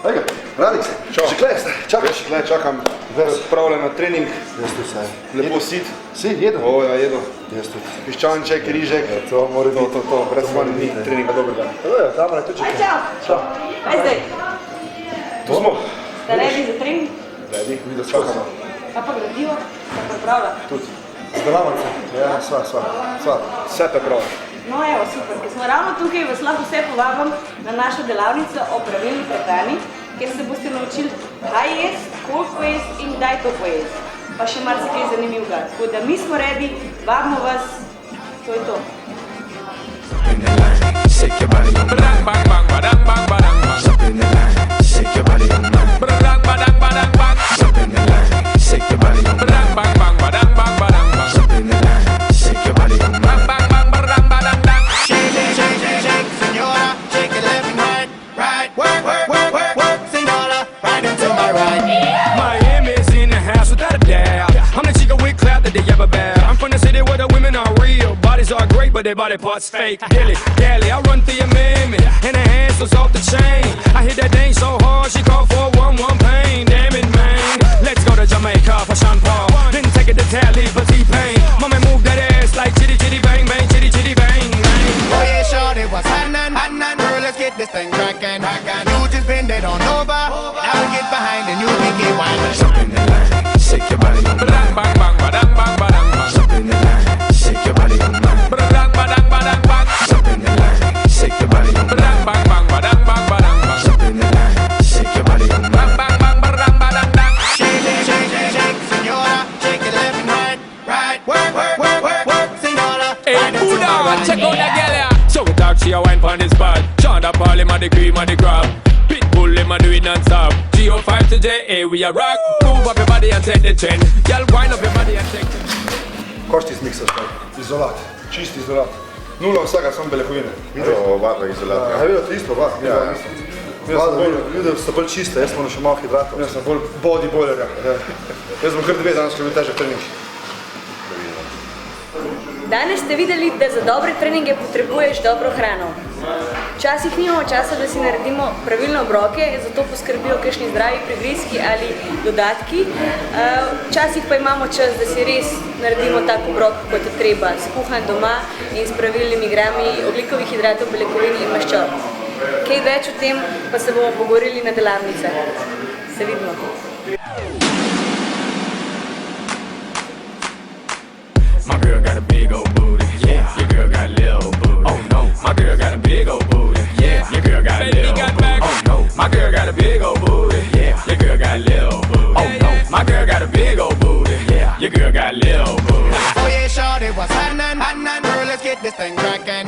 Ajde, Radek se. Čau. Še klej ste, čakaj. Še klej čakam, odpravljam na trening. Jaz tu se. Lepo sit. Si, jedo? O, ja, jedo. Jaz tu. Piščanček, rižek. To mora biti. To. Brez manj ni treninga dobrega. Evo, Tamara, tu čekaj. Čau. Čau. Kaj zdaj? Tu smo. Ste ready za trening? Redi, vidno čakamo. Kaj pa gradivo? Ste pripravljali? Tudi. Zdelavance. Ja, sva. Vse pripravljaš. No evo, super. Ker smo ravno tukaj, vas lahko vse povabim na našo delavnico o pravilni prehrani, kjer se boste naučili, kaj jesti, koliko jesti in kdaj to pojesti. Pa še marsikaj zanimivega. Tako da mi smo ready, vabimo vas, to je to. Shake your body on mine. Bang bang badang bang badang bang. Jump in the line. Shake your body on mine. Badang badang badang bang. Jump in the line. Shake your body on mine. Bang bang badang bang badang bang. Jump in the line. Shake your body on mine. Bang bang badang badang bang. Shake, senora, shake it left and right, right. Work, senora, right into my right. Miami's in the house without a doubt. I'm the chica with clout that they ever bow. I'm from the city where the women are real. Bodies are great, but their body parts fake. Dilly, dally, I run through your amendment, and her hands was off the chain. I hit that thing so hard, she called for a 1-1 pain. Damn it, man. Let's go to Jamaica for Sean Paul. Then take it to Tally for T-Pain. Mama move that ass like chitty chitty bang bang, chitty chitty bang bang. Oh yeah, shorty was hotnin'. Girl, let's get this thing crackin'. You just bend it on over. I will get behind and you make it wine. Jump in the line, shake your body on mine. Bang bang badang bang badang bang. Jump in the line, shake your body on mine. Badang badang badang bang. Jump in the line, shake your body on mine. Bang bang badang bang badang bang. Jump in the line, shake your body on mine. Bang bang badang badang bang. Shake, senora, shake it left and right, right. Work, senora, Hey, right into Buddha, my right. check out that girl ya. So we talk, she a wine pon this spot. Chanda Paul, him a the cream of the crop. Pitbull, him a do it non-stop. G05 to JA, we a rock. Move up your body and take the trend. Girl, wind up your body and take the Koš ti smiksaš kaj? Izolat. Čist izolat. Nula vsega, samo beljakovine. Vadla izolat. A vidite isto, va? Ja. Videl so bolj čiste, jaz smo še malo hidratov. Jaz sem bolj bodybuilderja. Jaz bom kar 2 danes, če bi težek trening. Danes ste videli, da za dobre treninge potrebuješ dobro hrano. Včasih nimamo časa, da si naredimo pravilne obroke, zato poskrbijo kakšni zdravi prigrizki ali dodatki. Včasih pa imamo čas, da si res naredimo tak obrok, kot je treba, skuhan doma in s pravilnimi grami ogljikovih hidratov, beljakovin in maščob. Kaj več o tem pa se bomo pogovorili na delavnicah. Se vidimo. My girl got a big old booty, yeah. Your girl got a little booty. Oh no, my girl got a big old booty, yeah. Your girl got a little booty. Oh no, my girl got a big old booty, yeah. Your girl got a little booty. Oh no, my girl got a big old booty, yeah. Your girl got a little booty. Oh yeah, shorty was hotnin'. Girl, let's get this thing crackin'.